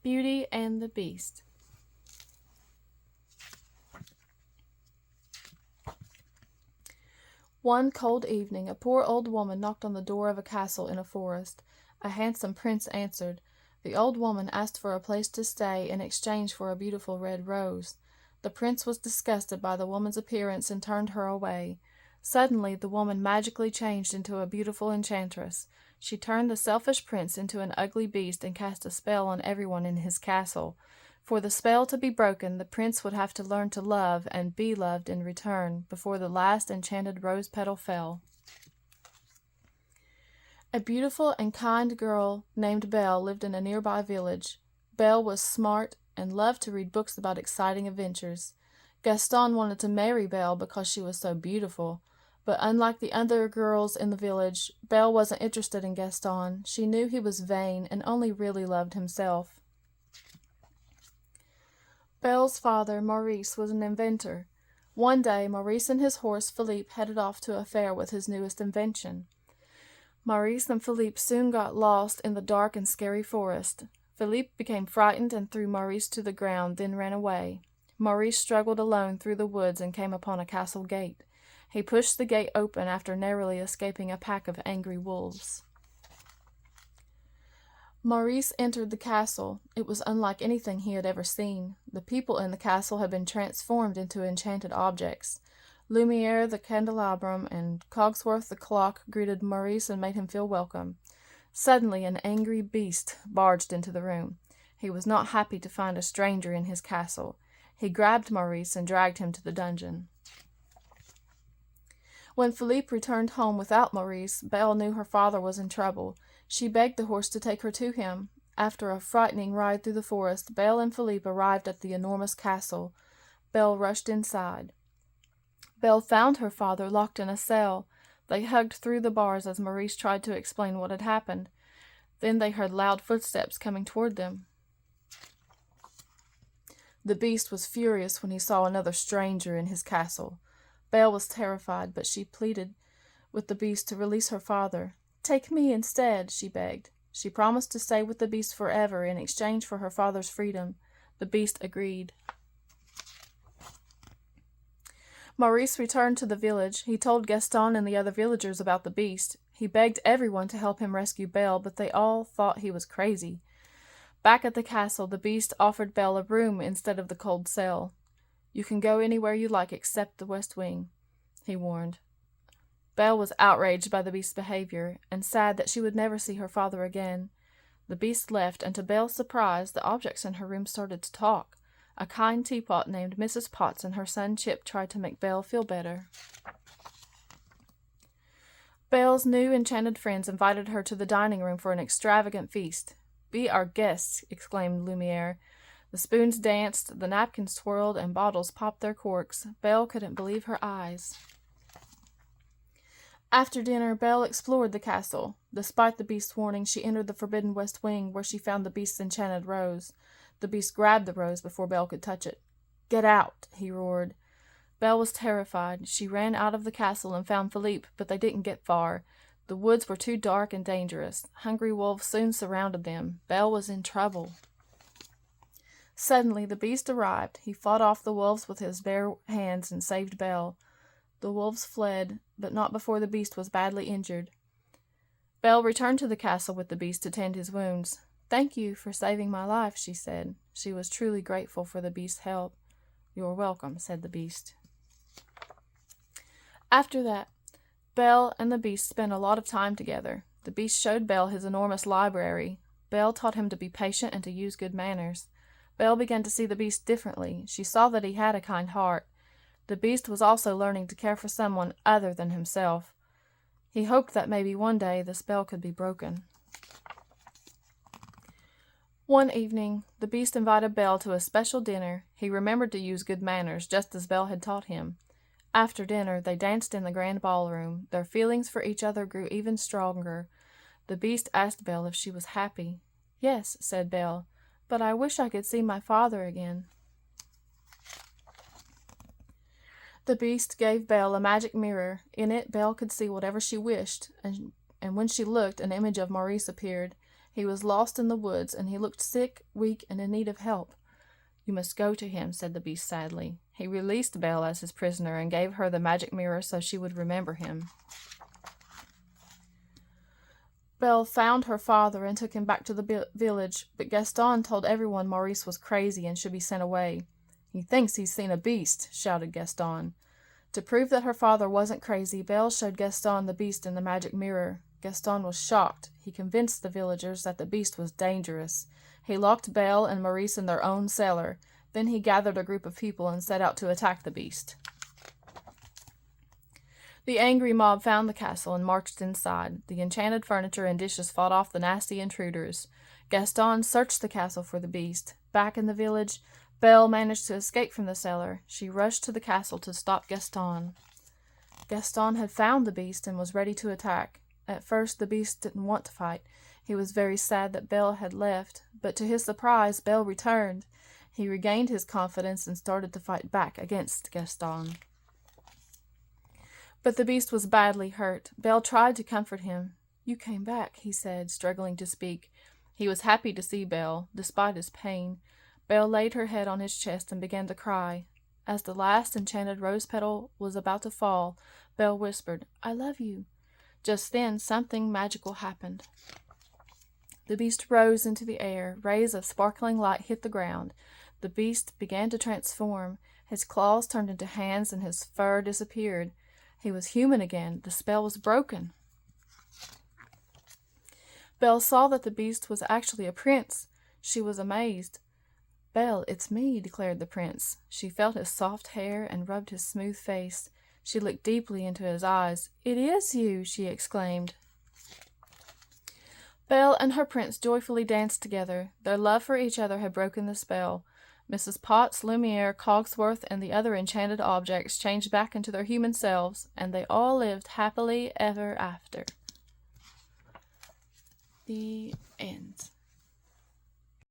Beauty and the Beast. One cold evening, a poor old woman knocked on the door of a castle in a forest. A handsome prince answered. The old woman asked for a place to stay in exchange for a beautiful red rose. The prince was disgusted by the woman's appearance and turned her away. Suddenly, the woman magically changed into a beautiful enchantress. She turned the selfish prince into an ugly beast and cast a spell on everyone in his castle. For the spell to be broken, the prince would have to learn to love and be loved in return before the last enchanted rose petal fell. A beautiful and kind girl named Belle lived in a nearby village. Belle was smart and loved to read books about exciting adventures. Gaston wanted to marry Belle because she was so beautiful. But unlike the other girls in the village, Belle wasn't interested in Gaston. She knew he was vain and only really loved himself. Belle's father, Maurice, was an inventor. One day, Maurice and his horse, Philippe, headed off to a fair with his newest invention. Maurice and Philippe soon got lost in the dark and scary forest. Philippe became frightened and threw Maurice to the ground, then ran away. Maurice struggled alone through the woods and came upon a castle gate. He pushed the gate open after narrowly escaping a pack of angry wolves. Maurice entered the castle. It was unlike anything he had ever seen. The people in the castle had been transformed into enchanted objects. Lumiere the candelabrum and Cogsworth the clock greeted Maurice and made him feel welcome. Suddenly an angry beast barged into the room. He was not happy to find a stranger in his castle. He grabbed Maurice and dragged him to the dungeon. When Philippe returned home without Maurice, Belle knew her father was in trouble. She begged the horse to take her to him. After a frightening ride through the forest, Belle and Philippe arrived at the enormous castle. Belle rushed inside. Belle found her father locked in a cell. They hugged through the bars as Maurice tried to explain what had happened. Then they heard loud footsteps coming toward them. The beast was furious when he saw another stranger in his castle. Belle was terrified, but she pleaded with the beast to release her father. "Take me instead," she begged. She promised to stay with the beast forever in exchange for her father's freedom. The beast agreed. Maurice returned to the village. He told Gaston and the other villagers about the beast. He begged everyone to help him rescue Belle, but they all thought he was crazy. Back at the castle, the beast offered Belle a room instead of the cold cell. "You can go anywhere you like except the west wing," he warned. Belle was outraged by the beast's behavior and sad that she would never see her father again. The beast left, and to Belle's surprise, the objects in her room started to talk. A kind teapot named Mrs. Potts and her son Chip tried to make Belle feel better. Belle's new enchanted friends invited her to the dining room for an extravagant feast. "Be our guests," exclaimed Lumiere. The spoons danced, the napkins swirled, and bottles popped their corks. Belle couldn't believe her eyes. After dinner, Belle explored the castle. Despite the beast's warning, she entered the forbidden west wing, where she found the beast's enchanted rose. The beast grabbed the rose before Belle could touch it. "Get out!" he roared. Belle was terrified. She ran out of the castle and found Philippe, but they didn't get far. The woods were too dark and dangerous. Hungry wolves soon surrounded them. Belle was in trouble. Suddenly, the beast arrived. He fought off the wolves with his bare hands and saved Belle. The wolves fled, but not before the beast was badly injured. Belle returned to the castle with the beast to tend his wounds. "Thank you for saving my life," she said. She was truly grateful for the beast's help. "You're welcome," said the beast. After that, Belle and the beast spent a lot of time together. The beast showed Belle his enormous library. Belle taught him to be patient and to use good manners. Belle began to see the beast differently. She saw that he had a kind heart. The beast was also learning to care for someone other than himself. He hoped that maybe one day the spell could be broken. One evening, the beast invited Belle to a special dinner. He remembered to use good manners, just as Belle had taught him. After dinner, they danced in the grand ballroom. Their feelings for each other grew even stronger. The beast asked Belle if she was happy. "Yes," said Belle, "but I wish I could see my father again." The beast gave Belle a magic mirror. In it, Belle could see whatever she wished, and when she looked, an image of Maurice appeared. He was lost in the woods, and he looked sick, weak, and in need of help. You must go to him, said the beast sadly. He released Belle as his prisoner and gave her the magic mirror so she would remember him. Belle found her father and took him back to the village, but Gaston told everyone Maurice was crazy and should be sent away. He thinks he's seen a beast, shouted Gaston. To prove that her father wasn't crazy, Belle showed Gaston the beast in the magic mirror. Gaston was shocked. He convinced the villagers that the beast was dangerous. He locked Belle and Maurice in their own cellar. Then he gathered a group of people and set out to attack the beast. The angry mob found the castle and marched inside. The enchanted furniture and dishes fought off the nasty intruders. Gaston searched the castle for the beast. Back in the village, Belle managed to escape from the cellar. She rushed to the castle to stop Gaston. Gaston had found the beast and was ready to attack. At first, the beast didn't want to fight. He was very sad that Belle had left, but to his surprise, Belle returned. He regained his confidence and started to fight back against Gaston. But the beast was badly hurt. Belle tried to comfort him. "You came back," he said, struggling to speak. He was happy to see Belle, despite his pain. Belle laid her head on his chest and began to cry. As the last enchanted rose petal was about to fall, Belle whispered, "I love you." Just then, something magical happened. The beast rose into the air. Rays of sparkling light hit the ground. The beast began to transform. His claws turned into hands and his fur disappeared. He was human again. The spell was broken. Belle saw that the beast was actually a prince. She was amazed. "Belle, it's me," declared the prince. She felt his soft hair and rubbed his smooth face. She looked deeply into his eyes. "It is you!" she exclaimed. Belle and her prince joyfully danced together. Their love for each other had broken the spell. Mrs. Potts, Lumiere, Cogsworth, and the other enchanted objects changed back into their human selves, and they all lived happily ever after. The end.